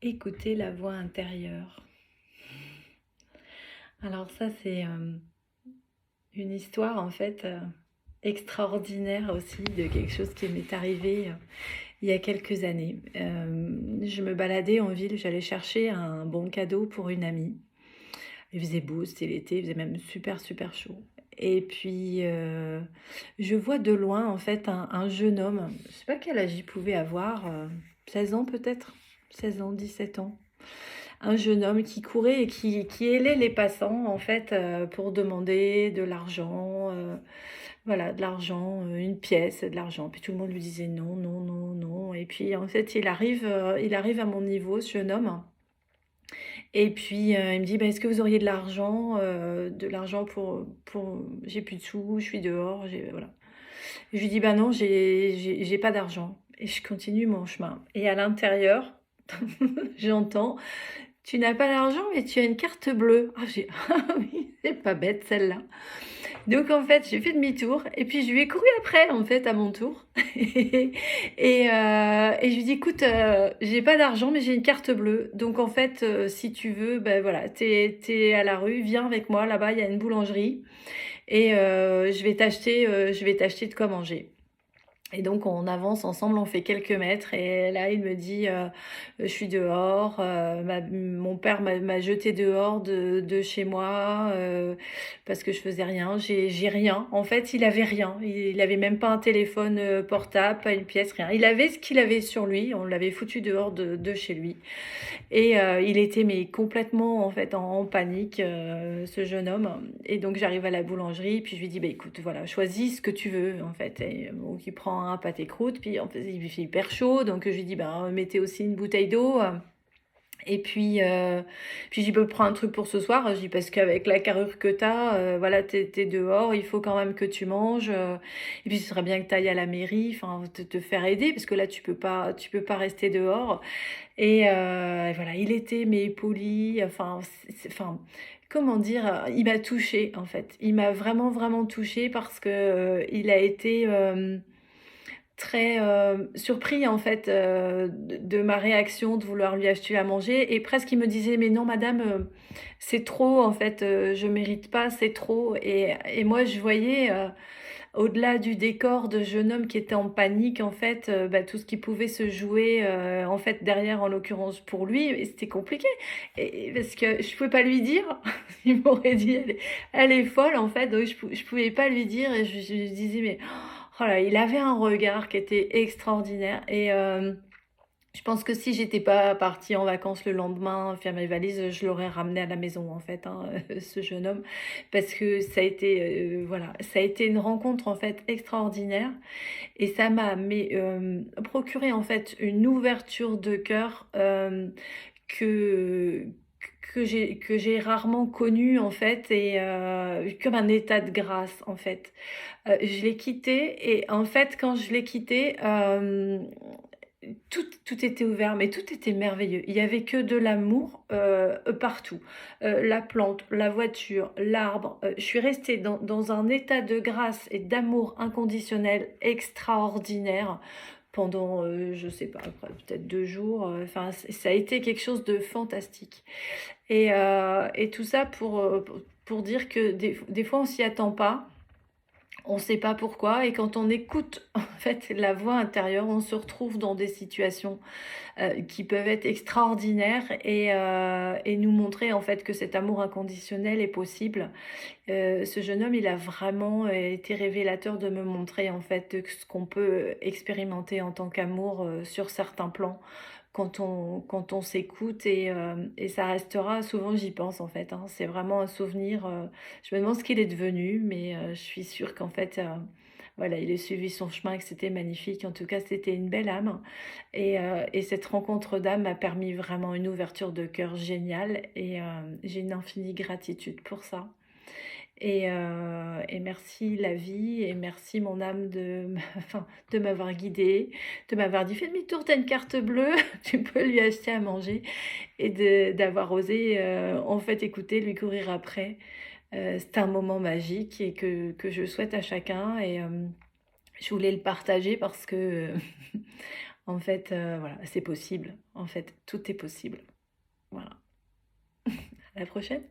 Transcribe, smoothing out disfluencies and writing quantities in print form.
Écouter la voix intérieure. Alors ça, c'est une histoire en fait extraordinaire aussi de quelque chose qui m'est arrivé il y a quelques années. Je me baladais en ville, j'allais chercher un bon cadeau pour une amie. Il faisait beau, c'était l'été, il faisait même super super chaud. Et puis je vois de loin en fait un jeune homme, je sais pas quel âge il pouvait avoir, 16 ans peut-être, 16 ans, 17 ans. Un jeune homme qui courait et qui hélait les passants en fait pour demander de l'argent, voilà, de l'argent, une pièce, de l'argent. Puis tout le monde lui disait non, non, non, non. Et puis en fait, il arrive à mon niveau, ce jeune homme. Et puis il me dit, bah, est-ce que vous auriez de l'argent j'ai plus de sous, je suis dehors, voilà. Et je lui dis, bah non, j'ai pas d'argent. Et je continue mon chemin. Et à l'intérieur, j'entends, tu n'as pas d'argent, mais tu as une carte bleue. Ah, ah oui, c'est pas bête celle-là. Donc en fait, j'ai fait demi-tour et puis je lui ai couru après en fait à mon tour. Et je lui dis, écoute, j'ai pas d'argent, mais j'ai une carte bleue. Donc en fait, si tu veux, ben voilà, t'es à la rue, viens avec moi là-bas, il y a une boulangerie et je vais t'acheter de quoi manger. Et donc on avance ensemble, on fait quelques mètres et là il me dit je suis dehors, mon père m'a jeté dehors de chez moi parce que je faisais rien, j'ai rien. En fait, il avait rien, il avait même pas un téléphone portable, pas une pièce, rien. Il avait ce qu'il avait sur lui, on l'avait foutu dehors de chez lui. Et il était mais complètement en fait en panique, ce jeune homme. Et donc j'arrive à la boulangerie, puis je lui dis bah écoute voilà choisis ce que tu veux en fait. Et donc il prend un pâté croûte, puis en fait il fait hyper chaud, donc je lui dis bah mettez aussi une bouteille d'eau. Et puis j'y peux prendre un truc pour ce soir. Je dis parce qu'avec la carrure que t'as, voilà, t'es dehors, il faut quand même que tu manges. Et puis ce serait bien que t'ailles à la mairie, enfin te faire aider parce que là tu peux pas rester dehors. Et voilà, il était mais poli, enfin, enfin, comment dire, il m'a touchée en fait. Il m'a vraiment vraiment touchée parce que il a été très surpris en fait de ma réaction de vouloir lui acheter à manger et presque il me disait mais non madame c'est trop en fait je mérite pas c'est trop et moi je voyais au-delà du décor de jeune homme qui était en panique, en fait, bah, tout ce qui pouvait se jouer, en fait, derrière, en l'occurrence pour lui, et c'était compliqué. Et parce que je pouvais pas lui dire, il m'aurait dit, elle est folle, en fait, donc je pouvais pas lui dire, et je lui disais, mais oh là, il avait un regard qui était extraordinaire. Et je pense que si j'étais pas partie en vacances le lendemain, faire mes valises, je l'aurais ramené à la maison en fait, hein, ce jeune homme, parce que ça a été, voilà, ça a été une rencontre en fait extraordinaire et ça m'a procuré en fait une ouverture de cœur que que j'ai rarement connue en fait et comme un état de grâce en fait. Je l'ai quitté et en fait quand je l'ai quitté, tout était ouvert, mais tout était merveilleux. Il y avait que de l'amour partout. La plante, la voiture, l'arbre. Je suis restée dans un état de grâce et d'amour inconditionnel extraordinaire pendant, je sais pas, peut-être 2 jours. Enfin, ça a été quelque chose de fantastique. Et tout ça pour dire que des fois, on s'y attend pas. On ne sait pas pourquoi et quand on écoute en fait la voix intérieure, on se retrouve dans des situations qui peuvent être extraordinaires et nous montrer en fait que cet amour inconditionnel est possible. Ce jeune homme, il a vraiment été révélateur de me montrer en fait ce qu'on peut expérimenter en tant qu'amour sur certains plans quand on s'écoute et ça restera souvent j'y pense en fait, hein. C'est vraiment un souvenir, je me demande ce qu'il est devenu mais je suis sûre qu'en fait, voilà, il a suivi son chemin et que c'était magnifique. En tout cas, c'était une belle âme et cette rencontre d'âme m'a permis vraiment une ouverture de cœur géniale et j'ai une infinie gratitude pour ça. Et merci la vie et merci mon âme enfin, de m'avoir guidée, de m'avoir dit: «Fais demi-tour, tu une carte bleue, tu peux lui acheter à manger» et d'avoir osé, en fait écouter, lui courir après. C'était un moment magique et que je souhaite à chacun et je voulais le partager parce que, En fait, voilà, c'est possible. En fait, tout est possible. Voilà. À la prochaine.